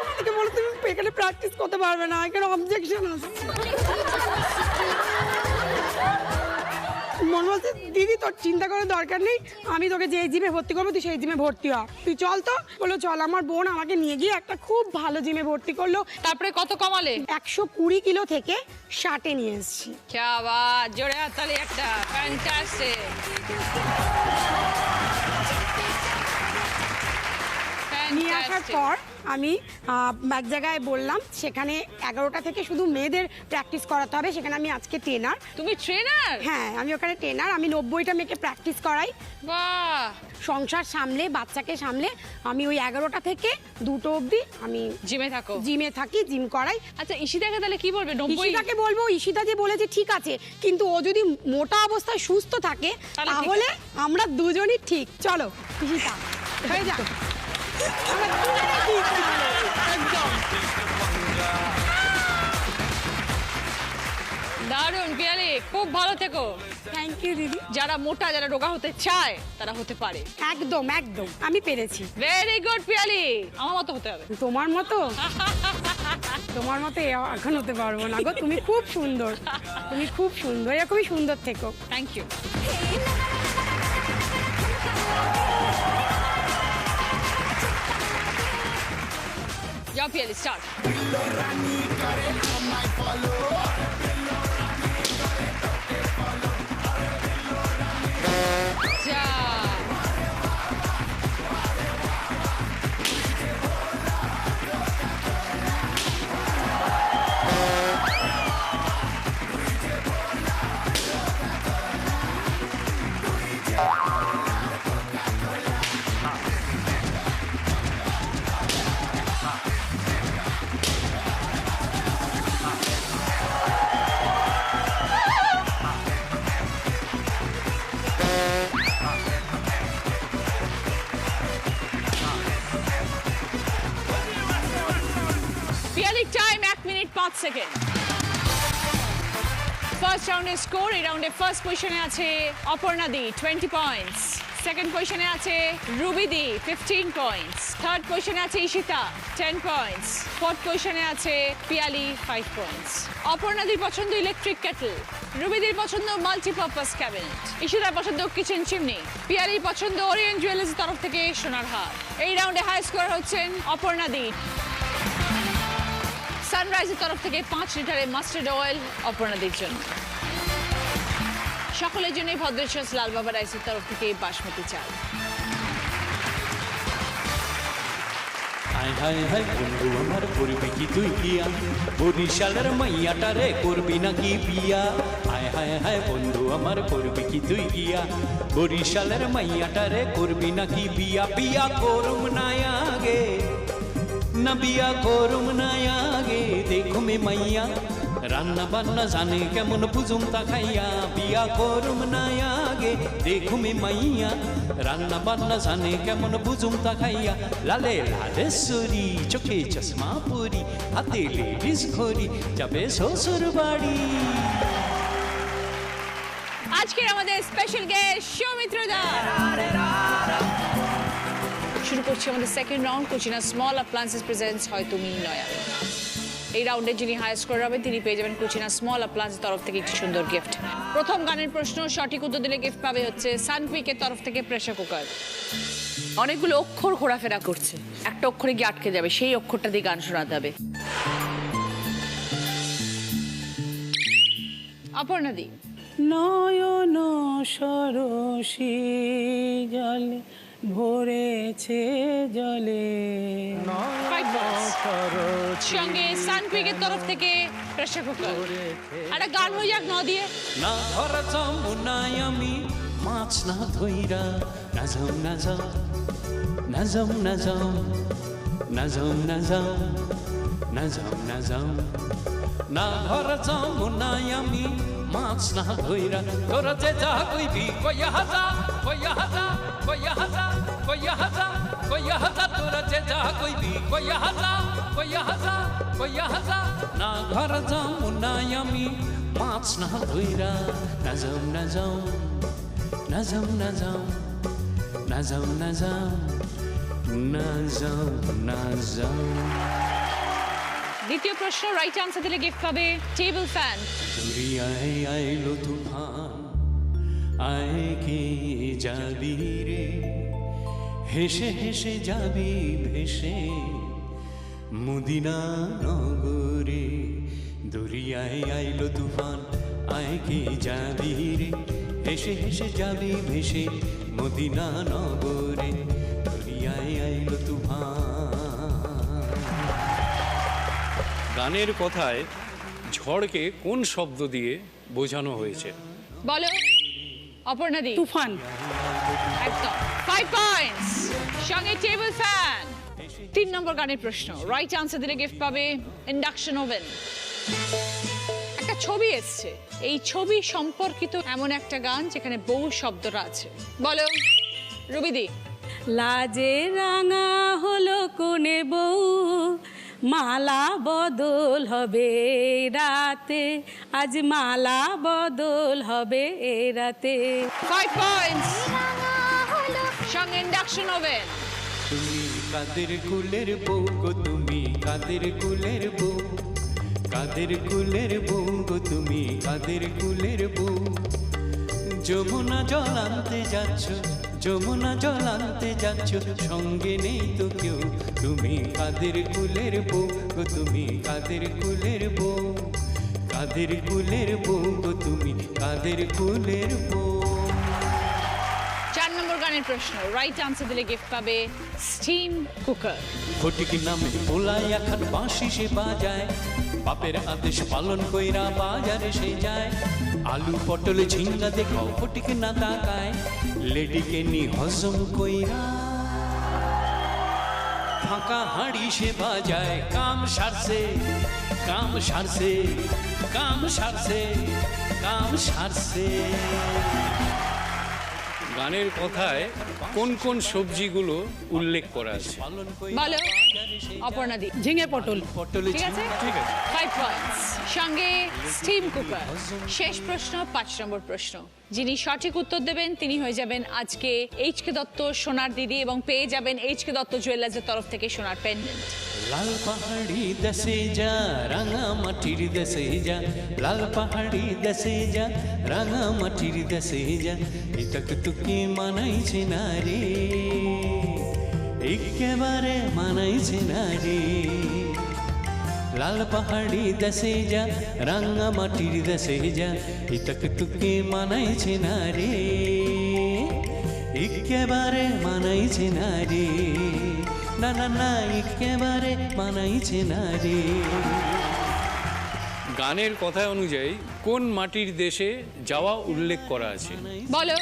ওখান থেকে বলো তুমি এখানে প্র্যাকটিস করতে পারবে না, এখানে অবজেকশন আছে। মনে বলছে, দিদি তোর চিন্তা করার দরকার নেই, আমি তোকে যে জিমে ভর্তি করবো তুই সেই জিমে ভর্তি হ, তুই চল তো। বললো চল। আমার বোন আমাকে নিয়ে গিয়ে একটা খুব ভালো জিমে ভর্তি করলো। তারপরে কত কমালে? 120 কিলো থেকে 60-এ নিয়ে এসেছি। क्या बात, জোরে হাততালি একটা, ফ্যান্টাস্টিক। নিয়ে আসার পর আমি এক জায়গায় বললাম, সেখানে 11টা থেকে শুধু মেয়েদের প্র্যাকটিস করাতে হবে, সেখানে আমি আজকে ট্রেনার। তুমি ট্রেনার? হ্যাঁ, আমি ওখানে ট্রেনার। আমি 90টা মেয়েকে প্র্যাকটিস করাই। বাহ, সংসার সামলে, বাচ্চাকে সামলে আমি ওই 11টা থেকে 2টো অবধি আমি জিমে থাকো? জিমে থাকি, জিম করাই। আচ্ছা, ঈশিতাকে তাহলে কি বলবে? 90? ঈশিতাকে বলবো, ঈশিতা যে বলেছে ঠিক আছে, কিন্তু ও যদি মোটা অবস্থায় সুস্থ থাকে তাহলে ঠিক তাহলে আমরা দুজনই ঠিক। চলো ঈশিতা, হয়ে যাক। আমরা দুজনেই ঠিক তাহলে। একদম। দারুণ পিয়ালি, খুব ভালো থেকো। থ্যাংক ইউ দিদি। যারা মোটা, যারা রোগা হতে চায় তারা হতে পারে। একদম একদম, আমি পেরেছি। ভেরি গুড পিয়ালি, আমার মতো হতে হবে। তোমার মতো? তোমার মতো এখন হতে পারবো না গো, তুমি খুব সুন্দর, তুমি খুব সুন্দর, এরকমই সুন্দর থেকো। Thank you. যাও পিয়ালি, স্টার্ট। যা। Piyali time 1 minute 5 second. First রাউন্ডের স্কোর, এই রাউন্ডে ফার্স্ট পজিশনে আছে অপর্ণা দি 20 পয়েন্টস, সেকেন্ড পজিশনে আছে রুবি দি 15 পয়েন্টস, থার্ড পজিশনে আছে ঈশিতা 10 পয়েন্টস, ফোর্থ পজিশনে আছে পিয়ালি 5 পয়েন্টস। অপর্ণা দির পছন্দ ইলেকট্রিক কেটল, রুবি দির পছন্দ মাল্টিপারপাস ক্যাবিনেট, ঈশিতার পছন্দ কিচেন চিমনি, পিয়ালির পছন্দ ওরিয়েন্ট জুয়েলার্স তরফ থেকে সোনার হার। এই রাউন্ডে হাই স্কোর হচ্ছেন অপর্ণা দি। সানরাইজের তরফ থেকে 5 লিটারের মাস্টার্ড অয়েল অপর্ণাদির জন্য। সকলের জন্যই ভদ্রেশ্বর লাল বাবা রাইসের তরফ থেকে বাসমতি চাল। হায় হায় হায় বন্ধু আমার করবি কি তুই গিয়া, বরিশালের মাইয়াটারে করবি নাকি বিয়া। হায় হায় হায় বন্ধু আমার করবি কি তুই গিয়া, বরিশালের মাইয়াটারে করবি নাকি বিয়া। বিয়া করুম না আগে না, বিয়া করুম না আগে, দেখো মে মাইয়া রান্না বান্না জানে কেমন পুজুম তা খাইয়া। বিয়া করুম না আগে, দেখো মে মাইয়া রান্না বান্না জানে কেমন পুজুম তা খাইয়া। লালে লালে সরি, চোখে চশমা পরি, হাতে লেডিস ঘড়ি, যাবে শ্বশুর বাড়ি। আজকের আমাদের স্পেশাল গেস্ট সৌমিত্র দা। শুরু করছি আমাদের second round. Cucina small appliances presents হয় তুমি নয়া। এই রাউন্ডে যিনি হাই স্কোর হবেন তিনি পেয়ে যাবেন কুচিনা স্মল অ্যাপ্লায়েন্সের তরফ থেকে একটি সুন্দর গিফট। প্রথম গানের প্রশ্ন সঠিক উত্তর দিলে গিফট পাবে হচ্ছে সানকুইকের তরফ থেকে প্রেসার কুকার। অনেকগুলো অক্ষর ঘোরাফেরা করছে, একটা অক্ষরে গিয়ে আটকে যাবে, সেই অক্ষরটা দিয়ে গান শোনাতে হবে। অপর্ণা দি। নয়ন সরসী জলে ভরেছে জলে, সঙ্গে সানকুইকের তরফ থেকে প্রেসার কুকার। একটা গান হয়ে যাক ন দিয়ে। না ধরা যমুনায় আমি মাছ না ধইরা, নাজম নাজম নাজম নাজম নাজম নাজম নাজম নাজম। না ধরা যমুনায় আমি মাছ না ধইরা, তোরা যে যা কইবি কইয়া হাজা কইয়া হাজা কইয়া হাজা কইয়া হাজা কইয়া হাজা, তোরা যে যা কইবি কইয়া হাজা কইয়া হাজা কইয়া হাজা। না ঘর যমুনায় আমি মাছ না ধইরা, নাজম নাজম নাজম নাজম নাজম নাজম নাজম নাজম। দ্বিতীয় প্রশ্ন রাইট আনসার দিলে গিফট পাবে টেবিল ফ্যান। দুরিয়ায় আইলো তুফান, আয় কে যাবি রে, হেসে হেসে যাবি ভেসে মদিনা নগরে। দুরিয়ায় আইলো তুফান, আয় কে যাবি রে, হেসে হেসে যাবি ভেসে মদিনা নগরে। দুরিয়ায় আইলো তুফান। গানের কথায় ঝড়কে কোন শব্দ দিয়ে বোঝানো হয়েছে? বলো অপর্ণা দি। তুফান। একদম 5 পয়েন্টস। সঙ্গে টেবিল ফ্যান। 3 নম্বর গানের প্রশ্ন, রাইট আনসার দিলে গিফট পাবে ইন্ডাকশন ওভেন। একটা ছবি এসছে, এই ছবি সম্পর্কিত এমন একটা গান যেখানে বউ শব্দটা আছে। বলো রুবিদি। লাজে রাঙা হলো কোনে বউ, মালা বদল হবে এই রাতে, আজ মালা বদল হবে এই রাতে। 5 পয়েন্টস। সঙ্গে ইন্ডাকশন ওভেন। তুমি কাদের কুলের বউ গো, তুমি কাদের কুলের বউ, কাদের কুলের বউ গো, তুমি কাদের কুলের বউ। যমুনা জল আনতে যাচ্ছ, যমুনা জল আনতে যাচ্ছ, সঙ্গে নেই তো কেউ, তুমি কাদের কুলের বউ গো, তুমি কাদের কুলের বউ, কাদের কুলের বউ গো, তুমি কাদের কুলের বউ। 4 নম্বর গানের প্রশ্ন, রাইট আনসার দিলে গিফট পাবে স্টিম কুকার। ফটিক নামে পোলাই এখন বাঁশি সে বাজায়, বাপের আদেশ পালন কইরা বাজারে সে যায়। আলু পটল ঝিঙ্গা দেখাও ফটিক না তাকায়, লেডিকে নি হজম কইরা ফাঁকা হাঁড়ি সে বাজায়। কাম সারছে, কাম সারছে, কাম সারছে, কাম সারছে। গানের কথায় কোন কোন সবজিগুলো উল্লেখ করা আছে? বলো অপর্ণা দি। ঝিঙে পটল। পটল ঠিক আছে, ঠিক আছে। 5 পয়েন্টস। সঙ্গে স্টিম কুকার। শেষ প্রশ্ন, 5 নম্বর প্রশ্ন। যিনি সঠিক উত্তর দেবেন তিনি হয়ে যাবেন আজকে এইচকে দত্ত সোনার দিদি এবং পেয়ে যাবেন এইচকে দত্ত জুয়েলার্সের তরফ থেকে সোনার পেন্ডেন্ট। লাল পাহাড়ি দেশে যা, রাঙা মাটির দেশে যা, লাল পাহাড়ি দেশে যা, রাঙা মাটির দেশে যা, ইতক তুকি মানাইছে না রে, একেবারে মানাইছে না রে। লাল পাহাড়ি দেশে যা, রাঙা মাটির দেশে যা, ইতক তুকি মানাইছে না রে, একেবারে মানাইছে না রে, না না না একেবারে মানাইছে না রে। গানের কথা অনুযায়ী কোন মাটির দেশে যাওয়া উল্লেখ করা আছে? বলো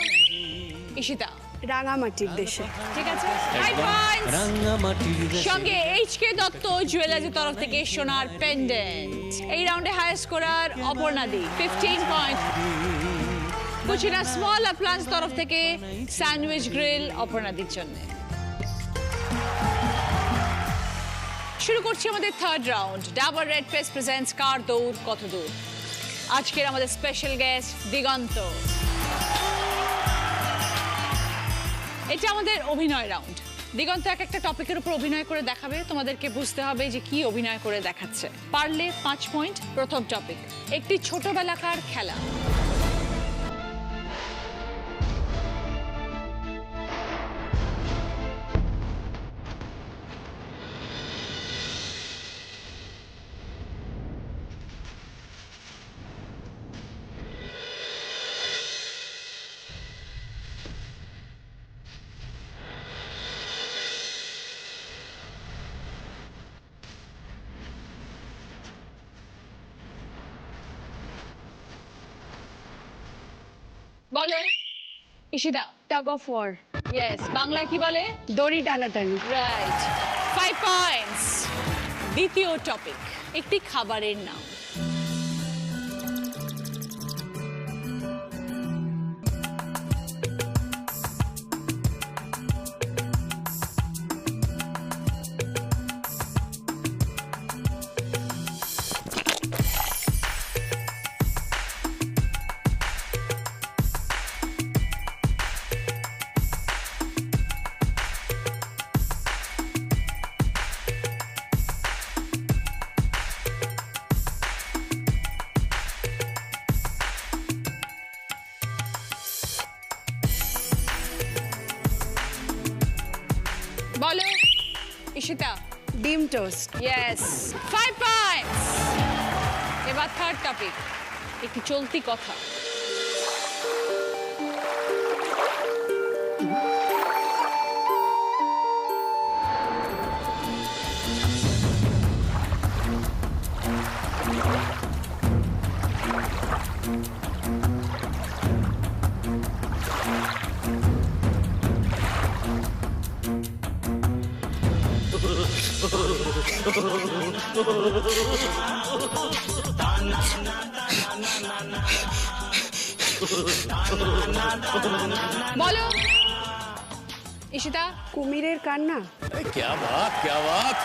ঈশিতা। রাঙামাটির দেশে। ঠিক আছে, 5 পয়েন্টস। রাঙা মাটির দেশে। সঙ্গে এইচকে দত্ত জুয়েলার্সের তরফ থেকে সোনার পেন্ডেন্ট। এই রাউন্ডে হাই স্কোরার অপর্ণা দি 15 পয়েন্ট। কুচিনা স্মল অ্যাপ্লায়েন্স তরফ থেকে স্যান্ডউইচ গ্রিল অপর্ণা দির জন্য। শুরু করছি আমাদের third round. Dabur red paste presents কার দৌড় কত দূর। আজকের আমাদের স্পেশাল গেস্ট দিগন্ত। এটা আমাদের অভিনয় রাউন্ড। দিগন্ত এক একটা টপিকের উপর অভিনয় করে দেখাবে, তোমাদেরকে বুঝতে হবে যে কি অভিনয় করে দেখাচ্ছে। পারলে 5 পয়েন্ট। প্রথম টপিক, একটি ছোটবেলাকার খেলা। বলো Ishita. Tug of war. Yes, Bangla কি বলে? দড়ি টানাটানি। Right, 5 points. দ্বিতীয় টপিক, একটি খাবারের নাম। বলো ঈশিতা। ডিম টোস্ট। Yes, 5 points. এবার থার্ড টপিক, একটি চলতি কথা। বলো ঈশিতা। কুমিরের কান্না। क्या बात, क्या बात।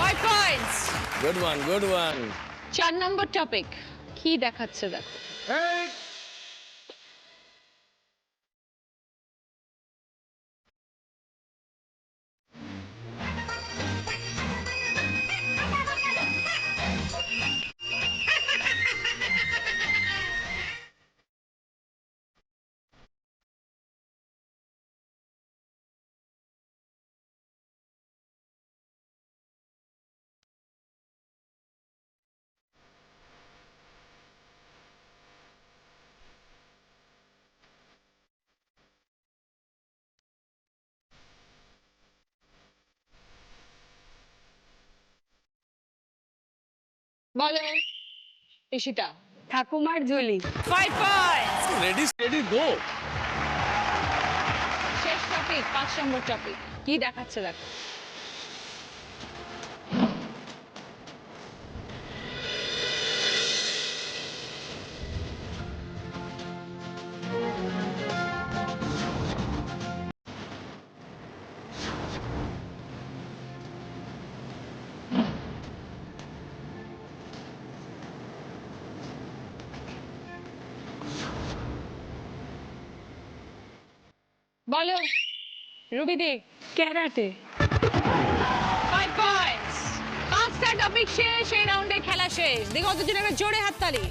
5 points. Good one, good one. 4 নম্বর টপিক কি দেখাচ্ছে দেখো। বলো ঈশিতা। ঠাকুমার ঝুলি। 5 পয়েন্টস। Ready, steady, go. শেষ টপিক 5 নম্বর টপিক কি দেখাচ্ছে দেখো। বলো রুবিদি। ক্যারাটে। 5 পয়েন্টস। 5টা টপিক শেষ, এই রাউন্ডে খেলা শেষ। দেখো দুজনে একবার জোরে হাততালি।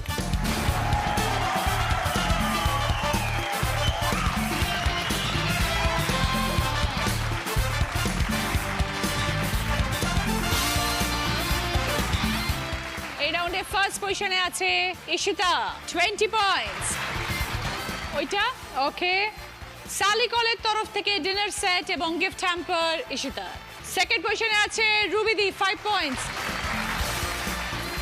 এই রাউন্ডে ফার্স্ট পজিশনে আছে ঈশিতা 20 পয়েন্টস। ওইটা ওকে। সালিকলের তরফ থেকে ডিনার সেট এবং গিফট হ্যাম্পার ঈশিতা। সেকেন্ড পজিশনে আছে রুবিদি 5 পয়েন্টস।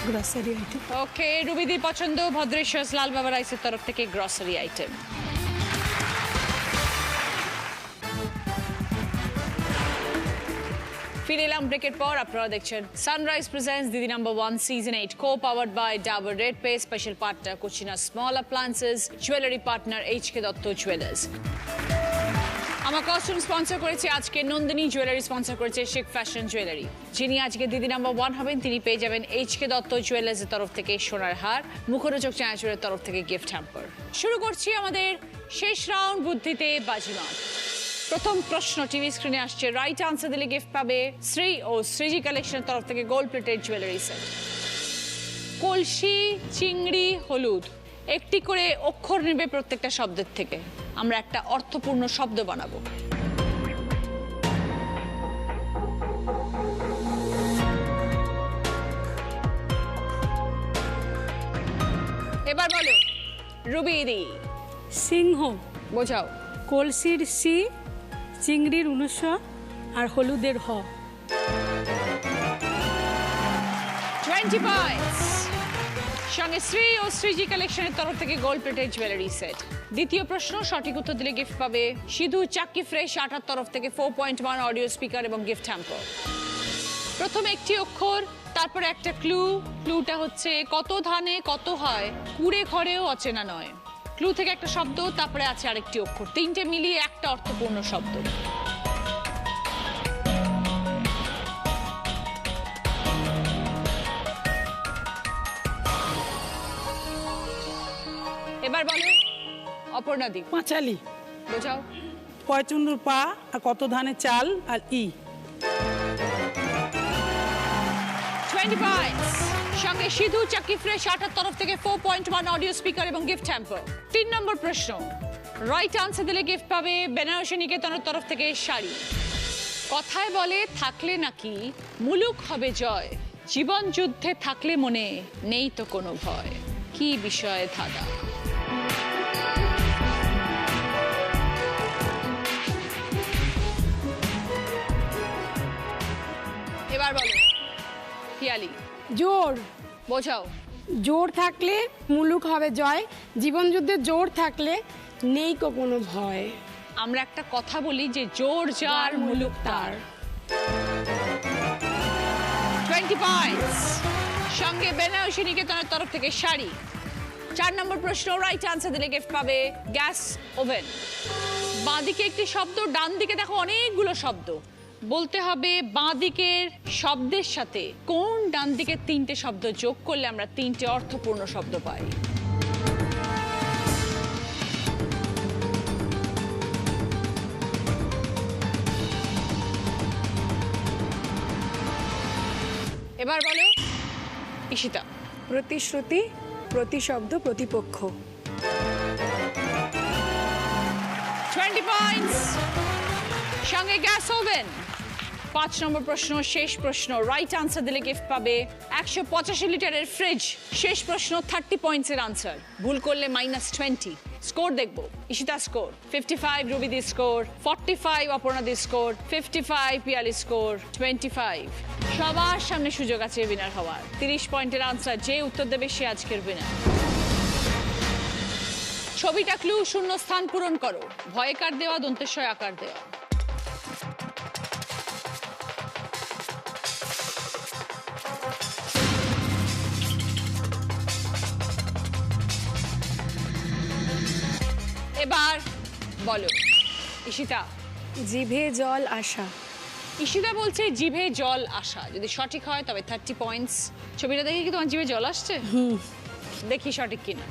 Grocery item. ওকে রুবিদি পছন্দ ভদ্রেশ্বর লাল বাবা রাইসের তরফ থেকে গ্রসারি আইটেম। ফিরে এলাম ব্রেকের পর। আপনারা দেখছেন sunrise presents Didi number 1 season 8 co powered by Dabur red পে, special partner Kutchina small appliances, jewellery partner HK Dutta jewellers. আমার কস্টিউম স্পন্সর করেছে আজকে নন্দিনী জুয়েলারি, স্পন্সর করেছে শেখ ফ্যাশন জুয়েলারি। যিনি আজকে দিদি নাম্বার 1 হবেন তিনি পেয়ে যাবেন এইচকে দত্ত জুয়েলার্সের তরফ থেকে সোনার হার, মুখরোচক চানাচুরের তরফ থেকে গিফট হ্যাম্পার। শুরু করছি আমাদের শেষ রাউন্ড বুদ্ধিতে বাজিমাত। প্রথম প্রশ্ন টিভি স্ক্রিনে আসছে। রাইট আনসার দিলে গিফট পাবে শ্রী ও শ্রীজি কালেকশনের তরফ থেকে গোল্ড প্লেটেড জুয়েলারি সেট। কলসি, চিংড়ি, হলুদ একটি করে অক্ষর নেবে প্রত্যেকটা শব্দের থেকে। আমরা একটা অর্থপূর্ণ শব্দ বানাবো। এবার বলো রুবিদি। সিংহ। বোঝাও। কলসির সি, চিংড়ির 19 আর হলুদের হ। 20 পয়েন্টস। সঙ্গে শ্রী ও শ্রীজি কালেকশনের তরফ থেকে গোল্ড প্লেটেড জুয়েলারি সেট। দ্বিতীয় প্রশ্ন সঠিক উত্তর দিলে গিফট পাবে সিধু চাক্কি ফ্রেশ আটার তরফ থেকে 4.1 অডিও স্পিকার এবং গিফট হ্যাম্পার। প্রথম একটি অক্ষর, তারপরে একটা ক্লু। ক্লুটা হচ্ছে কত ধানে কত হয়, কুড়ে ঘরেও অচেনা নয়। ক্লু থেকে একটা শব্দ, তারপরে আছে আরেকটি অক্ষর, তিনটে মিলিয়ে একটা অর্থপূর্ণ শব্দ। এবার বলো অপর্ণাদি। পাঁচালি। বোঝাও। পয়চুন্ডুর পা আর কত ধানে চাল আর ই। 20 পয়েন্টস। সঙ্গে সিধু চাক্কি ফ্রেশ আটার তরফ থেকে 4.1 অডিও স্পিকার এবং গিফট হ্যাম্পার। 3 নম্বর প্রশ্ন রাইট আনসার দিলে গিফট পাবে বেনারসি নিকেতনের তরফ থেকে শাড়ি। কথায় বলে থাকলে নাকি মুলুক হবে জয়, জীবন যুদ্ধে থাকলে মনে নেই তো কোনো ভয়। কি বিষয়ে ধাঁধা? এবার বলো পিয়ালি। জোর। বোঝাও। জোর থাকলে মুলুক হবে জয়, জীবন যুদ্ধে জোর থাকলে নেই কো কোনো ভয়। আমরা একটা কথা বলি যে জোর যার মুলুক তার। 20 পয়েন্টস। সঙ্গে বেনারসি নিকেতনের তরফ থেকে শাড়ি। 4 নম্বর প্রশ্ন রাইট আনসার দিলে গিফট পাবে গ্যাস ওভেন। বাঁদিকে একটি শব্দ, ডান দিকে দেখো অনেকগুলো শব্দ। বলতে হবে বাঁদিকের শব্দের সাথে কোন ডান দিকের 3টে শব্দ যোগ করলে আমরা 3টে অর্থপূর্ণ শব্দ পাই। এবার বলো ঈশিতা। প্রতিশ্রুতি, প্রতিশব্দ, প্রতিপক্ষ। 20 পয়েন্টস। সঙ্গে গ্যাস ওভেন। 5 নম্বর প্রশ্ন শেষ প্রশ্ন রাইট আনসার দিলে গিফট পাবে 185 লিটারের ফ্রিজ। শেষ প্রশ্ন 30 পয়েন্টসের আনসার, ভুল করলে -20। স্কোর দেখবো। ঈশিতা স্কোর 55, রুবিদি স্কোর 45, অপর্ণাদি স্কোর 55, পিয়ালি স্কোর 25। সবার সামনে সুযোগ আছে উইনার হওয়ার। 30 পয়েন্টের আনসার যে উত্তর দেবে সে আজকের উইনার। ছবিটা ক্লু, শূন্য স্থান পূরণ করো। ভয়কার দেওয়া, দন্তেশ্বয় আকার দেওয়া। এবার বলো ঈশিতা। জিভে জল আসা। ঈশিতা বলছে জিভে জল আসা। যদি সঠিক হয় তবে 30 পয়েন্টস। ছবিটা দেখে কি তোমার জিভে জল আসছে? দেখি সঠিক কিনা।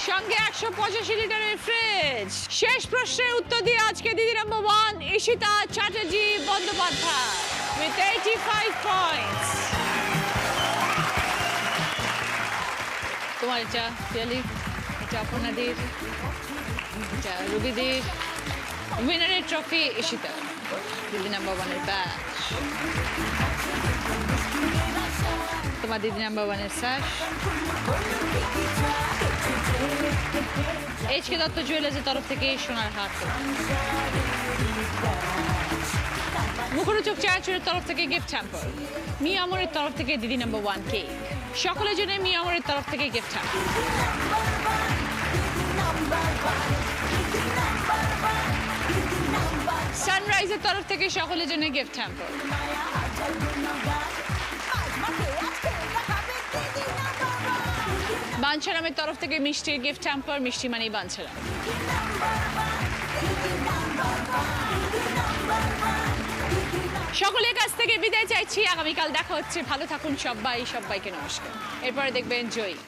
সঙ্গে 185 লিটারের ফ্রিজ। শেষ প্রশ্নের উত্তর দিয়ে আজকে দিদি নম্বর 1 ঈশিতা চ্যাটার্জি বন্দ্যোপাধ্যায় with 85 পয়েন্টস। তোমার এটা পিয়ালি, এটা অপর্ণাদির, এটা রুবিদির। উইনারের ট্রফি ঈশিতা, দিদি নাম্বার 1-এর ব্যাচ। তোমার দিদি নাম্বার 1-এর স্যাশ। এইচকে দত্ত জুয়েলার্সের তরফ থেকে সোনার হার। মুখরোচক চায়াচুরের তরফ থেকে গিফট হ্যাম্পার। মি আমরের তরফ থেকে দিদি নাম্বার 1 কেক। সকলের জন্য মি আমরের তরফ থেকে গিফট হ্যাম্পার। সানরাইজের তরফ থেকে সকলের জন্য গিফট হ্যাম্পার। বাঞ্ছারামের তরফ থেকে মিষ্টির গিফট হ্যাম্পার। মিষ্টি মানেই বাঞ্ছারাম। সকলের কাছ থেকে বিদায় চাইছি। আগামীকাল দেখা হচ্ছে। ভালো থাকুন সবাই। সবাইকে নমস্কার। এরপরে দেখবেন জয়ী।